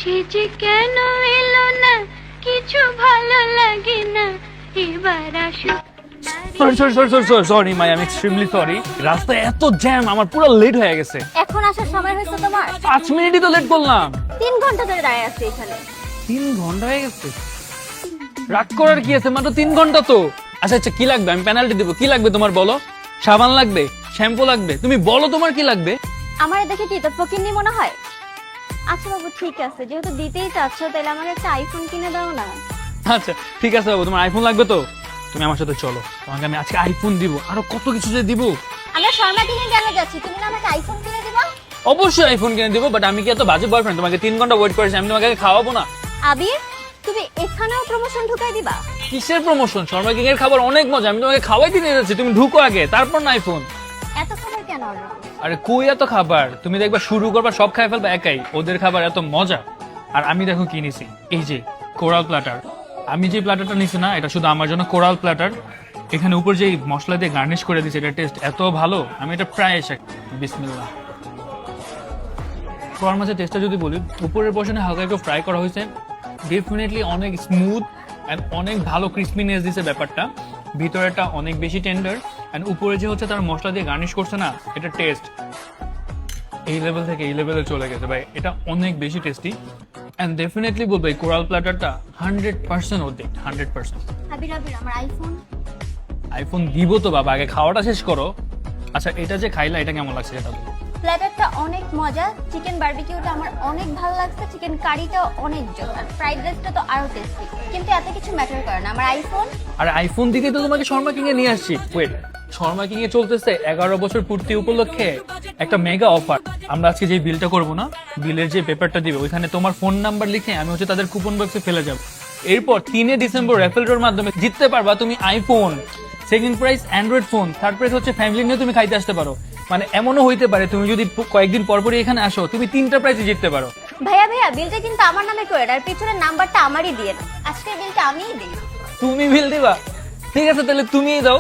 সে যে কেন এলো না, কিছু ভালো লাগে না, এবার আসুক। Sorry my, I am extremely sorry. রাস্তায় এত জ্যাম, আমার পুরো লেট হয়ে গেছে। এখন আসার সময় হয়েছে তোমার? 5 মিনিটই তো লেট করলাম। 3 ঘন্টা ধরে দাঁড়িয়ে আছি এখানে। 3 ঘন্টা হয়ে গেছে। রাগ করার কি আছে, মাত্র 3 ঘন্টা তো। আচ্ছা আচ্ছা, কি লাগবে? আমি পেনাল্টি দিব। কি লাগবে তোমার বলো? সাবান লাগবে, শ্যাম্পু লাগবে, তুমি বলো তোমার কি লাগবে। আমার দেখে কি তো ফকিন্নি মনে হয়? আচ্ছা বাবু ঠিক আছে, যেহেতু দিতেই চাচ্ছ তাহলে আমাকে একটা আইফোন কিনে দাও না। আচ্ছা ঠিক আছে বাবু, তোমার আইফোন লাগবে তো তুমি আমার সাথে চলো, তোমাকে আমি আজকে আইফোন দিব, আরো কত কিছু যে দিব। আমরা শর্মা কিনে কেন যাচ্ছি, তুমি না আমাকে আইফোন কিনে দিবা? অবশ্যই আইফোন কিনে দিব, বাট আমি কি এত বাজে বয়ফ্রেন্ড তোমাকে 3 ঘন্টা ওয়েট করেছি? আমি তোমাকে খাওয়াবো না? আবির, তুমি এখানেও প্রমোশন ঢুকাই দিবা? কিসের প্রমোশন? শর্মা কিং এর খাবার অনেক মজা, আমি তোমাকে খাওয়াই দিয়ে যাচ্ছি, তুমি ঢুকো আগে, তারপর না আইফোন। এত খাবার কেন অর্ডার? আরে কই এত খাবার, তুমি দেখবা শুরু করবা সব খাই ফেলবা একাই। ওদের খাবার এত মজা। আর আমি দেখো কি নিছি, এই যে কোরাল প্ল্যাটার। আমি যে প্ল্যাটারটা নিছি না, এটা শুধু আমার জন্য কোরাল প্ল্যাটার। এখানে উপর যে মশলা দিয়ে গার্নিশ করে দিয়েছে, এটা টেস্ট এত ভালো, আমি এটা প্রায় এসে বিসমিল্লাহ। কোরাল মাছের টেস্টটা যদি বলি, উপরের পোর্শনে হালকা একটু ফ্রাই করা হয়েছে, ডেফিনেটলি অনেক স্মুথ অ্যান্ড অনেক ভালো ক্রিসপিনেস দিছে ব্যাপারটা। ভিতরেটা অনেক বেশি টেন্ডার, অ্যান্ড উপরে যে হচ্ছে তার মশলা দিয়ে গার্নিশ করছে না, এটা টেস্ট এই লেভেল থেকে এই লেভেলে চলে গেছে ভাই। এটা অনেক বেশি টেস্টি, অ্যান্ড ডেফিনেটলি বলবো এই কোরাল প্ল্যাটারটা 100% ওদের 100%। আবির আবির, আমার আইফোন। আইফোন দিব তো বাবা, আগে খাওয়াটা শেষ করো। আচ্ছা এটা যে খাইলা, এটা কেমন লাগছে এটা বলো। প্ল্যাটারটা অনেক মজা, চিকেন বারবিকিউটা আমার অনেক ভালো লাগছে, চিকেন কারিটাও অনেক জোর, আর ফ্রাইড রাইসটা তো আরো টেস্টি। কিন্তু এত কিছু ম্যাটার করে না, আমার আইফোন। আর আইফোন দিকে তো তোমাকে শর্মা কিং এ নিয়ে আসছি। ওয়েট, শর্মা কিং এ চলতেছে 11 বছর পূর্তি উপলক্ষে একটা মেগা অফার। আমরা আজকে যে বিলটা করবো না, বিলের যে পেপারটা দিবে ওইখানে তোমার ফোন নাম্বার লিখে আমি হচ্ছে তাদের কুপন বক্সে ফেলে যাব। এরপর 3 ডিসেম্বর রেফেল ড্রর মাধ্যমে জিততে পারবা তুমি iPhone. Second prize Android phone, third prize হচ্ছে ফ্যামিলি নিয়ে তুমি খাইতে আসতে পারো। মানে এমনও হইতে পারে তুমি যদি কয়েকদিন পরপরই এখানে আসো, তুমি 3টা প্রাইজে জিততে পারো। ভাইয়া ভাইয়া, বিলটা কিন্তু আমার নামে করে, আর পিছনের নাম্বারটা আমারই দিয়ে দাও। আজকের বিলটা আমিই দিই। তুমি বিল দিবা? ঠিক আছে তাহলে তুমিই দাও।